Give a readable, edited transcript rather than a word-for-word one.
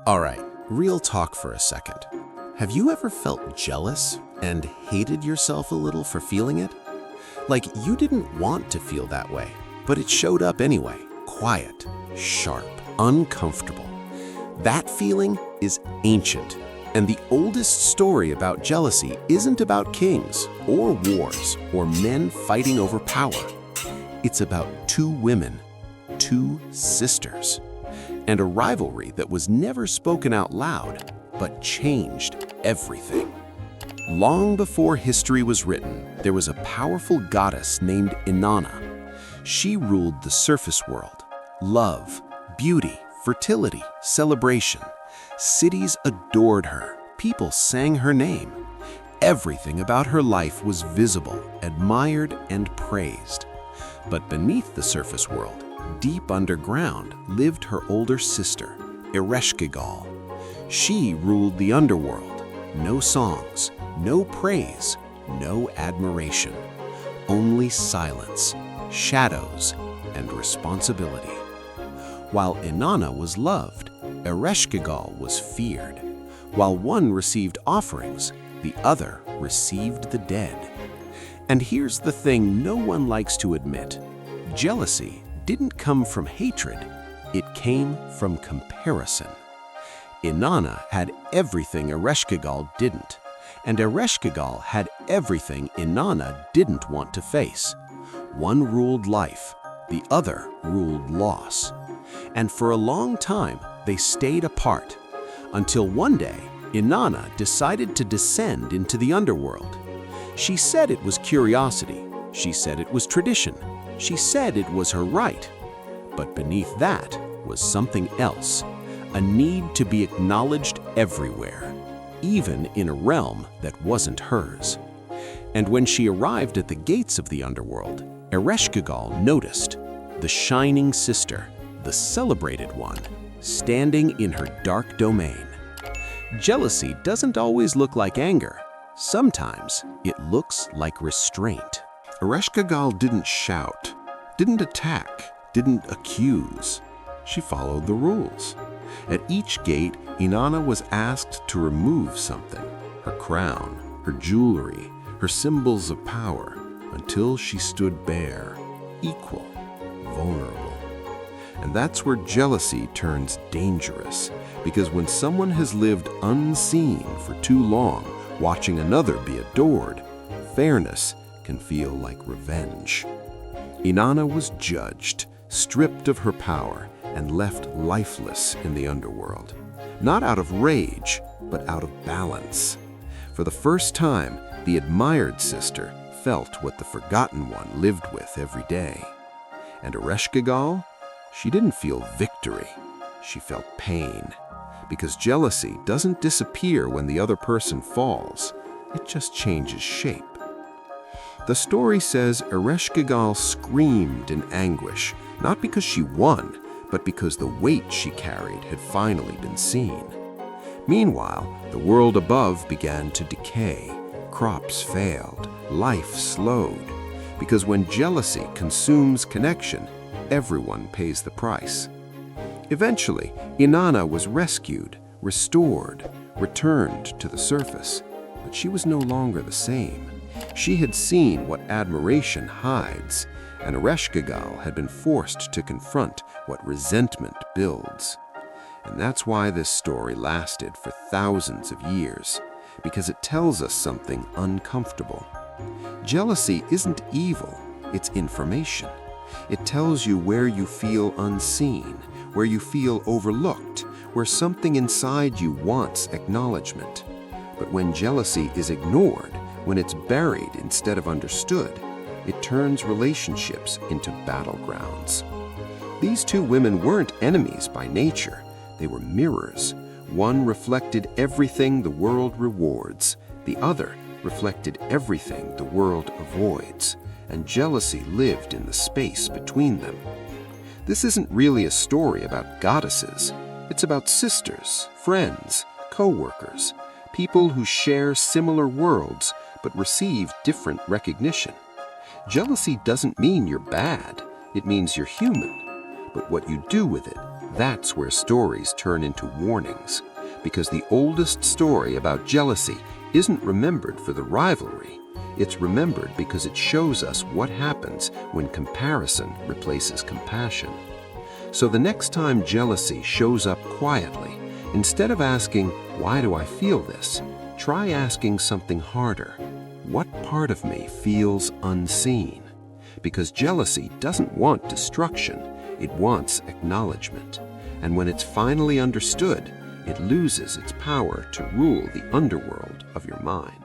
All right, real talk for a second. Have you ever felt jealous and hated yourself a little for feeling it? Like you didn't want to feel that way, but it showed up anyway. Quiet, sharp, uncomfortable. That feeling is ancient, and the oldest story about jealousy isn't about kings or wars or men fighting over power. It's about two women, two sisters, and a rivalry that was never spoken out loud, but changed everything. Long before history was written, there was a powerful goddess named Inanna. She ruled the surface world. Love, beauty, fertility, celebration. Cities adored her. People sang her name. Everything about her life was visible, admired, and praised. But beneath the surface world, deep underground, lived her older sister, Ereshkigal. She ruled the underworld. No songs, no praise, no admiration. Only silence, shadows, and responsibility. While Inanna was loved, Ereshkigal was feared. While one received offerings, the other received the dead. And here's the thing no one likes to admit. Jealousy didn't come from hatred, it came from comparison. Inanna had everything Ereshkigal didn't, and Ereshkigal had everything Inanna didn't want to face. One ruled life, the other ruled loss. And for a long time, they stayed apart, until one day, Inanna decided to descend into the underworld. She said it was curiosity. She said it was tradition. She said it was her right. But beneath that was something else, a need to be acknowledged everywhere, even in a realm that wasn't hers. And when she arrived at the gates of the underworld, Ereshkigal noticed the shining sister, the celebrated one, standing in her dark domain. Jealousy doesn't always look like anger. Sometimes it looks like restraint. Ereshkigal didn't shout, didn't attack, didn't accuse. She followed the rules. At each gate, Inanna was asked to remove something, her crown, her jewelry, her symbols of power, until she stood bare, equal, vulnerable. And that's where jealousy turns dangerous, because when someone has lived unseen for too long, watching another be adored, fairness can feel like revenge. Inanna was judged, stripped of her power, and left lifeless in the underworld. Not out of rage, but out of balance. For the first time, the admired sister felt what the forgotten one lived with every day. And Ereshkigal? She didn't feel victory. She felt pain. Because jealousy doesn't disappear when the other person falls. It just changes shape. The story says Ereshkigal screamed in anguish, not because she won, but because the weight she carried had finally been seen. Meanwhile, the world above began to decay. Crops failed, life slowed. Because when jealousy consumes connection, everyone pays the price. Eventually, Inanna was rescued, restored, returned to the surface, but she was no longer the same. She had seen what admiration hides, and Ereshkigal had been forced to confront what resentment builds. And that's why this story lasted for thousands of years, because it tells us something uncomfortable. Jealousy isn't evil, it's information. It tells you where you feel unseen, where you feel overlooked, where something inside you wants acknowledgement. But when jealousy is ignored, when it's buried instead of understood, it turns relationships into battlegrounds. These two women weren't enemies by nature. They were mirrors. One reflected everything the world rewards. The other reflected everything the world avoids. And jealousy lived in the space between them. This isn't really a story about goddesses. It's about sisters, friends, co-workers, people who share similar worlds but receive different recognition. Jealousy doesn't mean you're bad. It means you're human. But what you do with it That's where stories turn into warnings, because the oldest story about jealousy isn't remembered for the rivalry. It's remembered because it shows us what happens when comparison replaces compassion. So the next time jealousy shows up quietly, instead of asking, "Why do I feel this?" try asking something harder. What part of me feels unseen? Because jealousy doesn't want destruction, it wants acknowledgement. And when it's finally understood, it loses its power to rule the underworld of your mind.